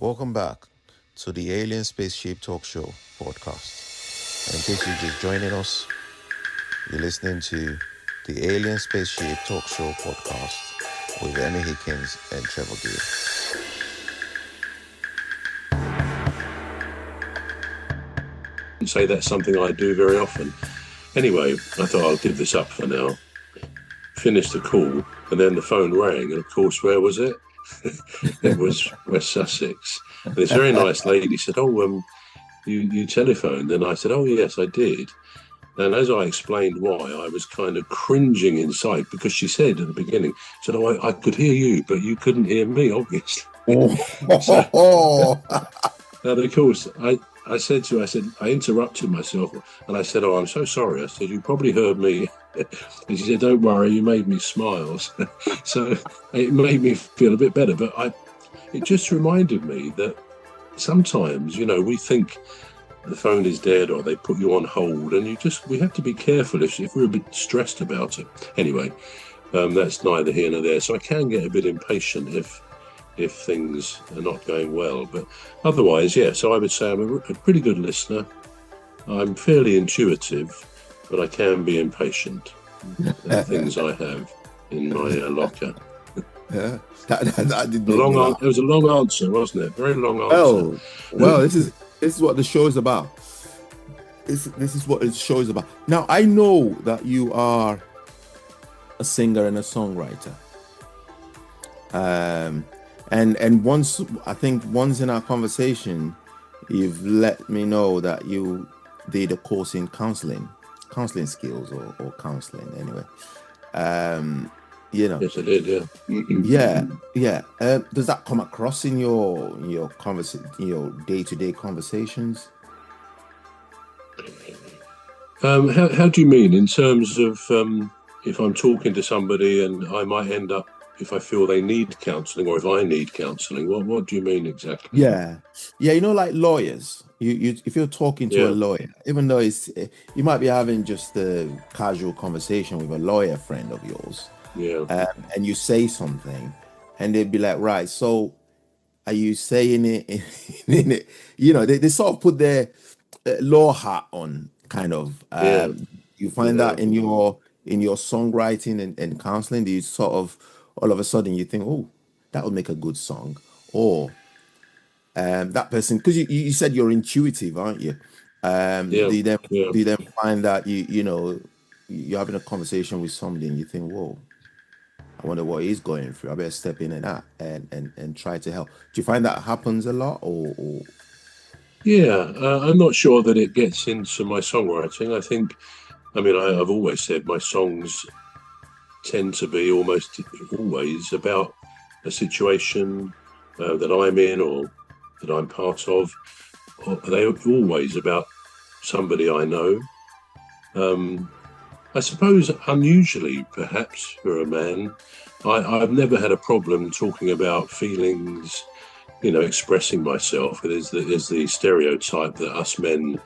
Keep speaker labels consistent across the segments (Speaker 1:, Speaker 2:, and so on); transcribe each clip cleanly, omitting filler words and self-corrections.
Speaker 1: Welcome back to the Alien Spaceship Talk Show podcast. And in case you're just joining us, you're listening to the Alien Spaceship Talk Show podcast with Emmy, Hikins, and Trevor Gear.
Speaker 2: Say that's something I do very often. Anyway, I thought I'll give this up for now. Finished the call, and then the phone rang, and of course, where was it? It was West Sussex. And this very nice lady said, "Oh, you telephoned?" And I said, "Oh, yes, I did." And as I explained why, I was kind of cringing inside because she said at the beginning, said, "Oh, I could hear you, but you couldn't hear me, obviously." And of course, I said to her, I interrupted myself, and I said, "Oh, I'm so sorry." I said, "You probably heard me." And she said, "Don't worry, you made me smile." So it made me feel a bit better. But it just reminded me that sometimes, we think the phone is dead or they put you on hold, and we have to be careful if we're a bit stressed about it. Anyway, that's neither here nor there. So I can get a bit impatient if things are not going well, but otherwise, yeah. So I would say I'm a pretty good listener. I'm fairly intuitive, but I can be impatient. Things I have in my locker.
Speaker 3: Yeah, that did
Speaker 2: it was a long answer, wasn't it? Very long answer.
Speaker 3: Oh, well, this is what the show is about. This is what the show is about. Now, I know that you are a singer and a songwriter. And once in our conversation, you've let me know that you did a course in counseling skills or counseling anyway.
Speaker 2: Yes, I did. Yeah.
Speaker 3: Yeah. Does that come across in your day-to-day conversations?
Speaker 2: How do you mean in terms of if I'm talking to somebody and I might end up, if I feel they need counselling or if I need counselling, what do you mean exactly?
Speaker 3: Yeah, like lawyers. If you're talking to a lawyer, even though you might be having just a casual conversation with a lawyer friend of yours, and you say something, and they'd be like, "Right, so are you saying it?" They sort of put their law hat on, kind of. You find that in your songwriting and counseling, do you sort of all of a sudden you think, "Oh, that would make a good song," or that person, because you said you're intuitive, aren't you? Do you then find that you're having a conversation with somebody and you think, "Whoa, I wonder what he's going through. I better step in and try to help." Do you find that happens a lot, or?
Speaker 2: Yeah, I'm not sure that it gets into my songwriting. I've always said my songs tend to be almost always about a situation that I'm in or that I'm part of. Or they're always about somebody I know. I suppose unusually, perhaps for a man, I've never had a problem talking about feelings, expressing myself. There's the stereotype that us men,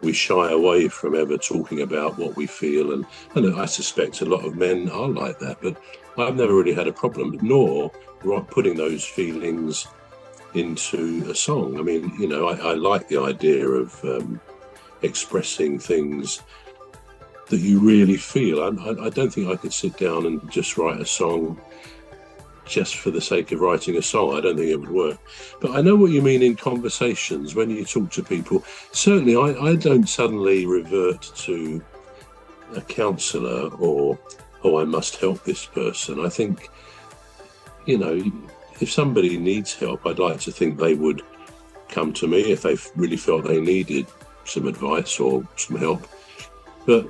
Speaker 2: we shy away from ever talking about what we feel, and I suspect a lot of men are like that, but I've never really had a problem, nor putting those feelings into a song. I like the idea of expressing things that you really feel. I don't think I could sit down and just write a song just for the sake of writing a song. I don't think it would work. But I know what you mean in conversations when you talk to people. Certainly, I don't suddenly revert to a counsellor or, "Oh, I must help this person." I think, if somebody needs help, I'd like to think they would come to me if they really felt they needed some advice or some help. But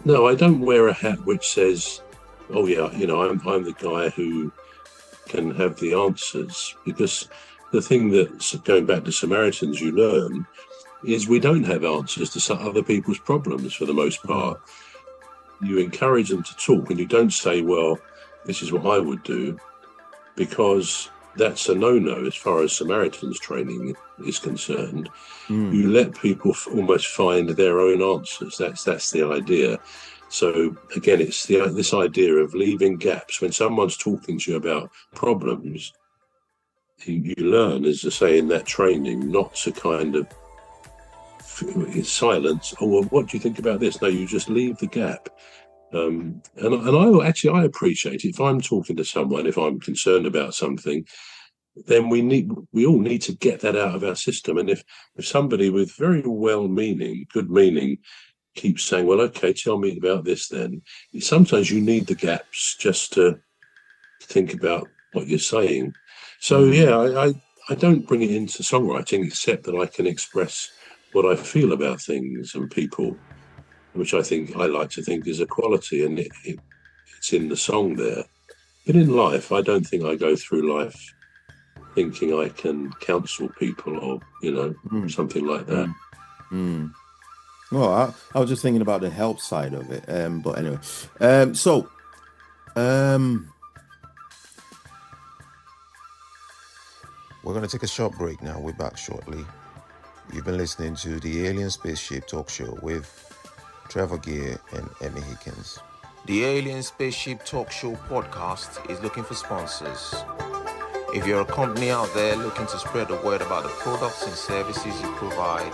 Speaker 2: no, I don't wear a hat which says, "Oh yeah, I'm the guy who can have the answers," because the thing that's going back to Samaritans you learn is we don't have answers to other people's problems for the most part. You encourage them to talk, and you don't say, "Well, this is what I would do," because that's a no-no as far as Samaritans training is concerned. You let people almost find their own answers. That's the idea. So again, it's this idea of leaving gaps when someone's talking to you about problems. you learn, as I say, in that training, not to kind of silence. Oh, well, what do you think about this? No, you just leave the gap. And I appreciate it. If I'm talking to someone, if I'm concerned about something, then we all need to get that out of our system. And if somebody with very good meaning keeps saying, well, okay, tell me about this then, sometimes you need the gaps just to think about what you're saying. So I don't bring it into songwriting, except that I can express what I feel about things and people, which I like to think is a quality, and it's in the song there. But in life, I don't think I go through life thinking I can counsel people or, something like that.
Speaker 3: Well, I was just thinking about the help side of it. But anyway,
Speaker 1: we're going to take a short break now. We're back shortly. You've been listening to the Alien Spaceship Talk Show with Trevor Gear and Emmy Hikins. The Alien Spaceship Talk Show podcast is looking for sponsors. If you're a company out there looking to spread the word about the products and services you provide,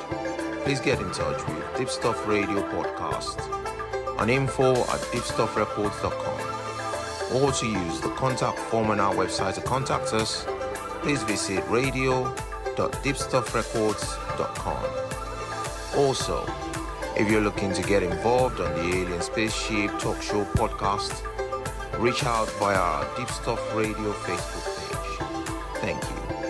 Speaker 1: please get in touch with Deepstuff Radio Podcast on info@deepstuffrecords.com, or to use the contact form on our website to contact us, please visit radio.deepstuffrecords.com. Also, if you're looking to get involved on the Alien Spaceship Talk Show podcast, reach out via our Deepstuff Radio Facebook page. Thank you.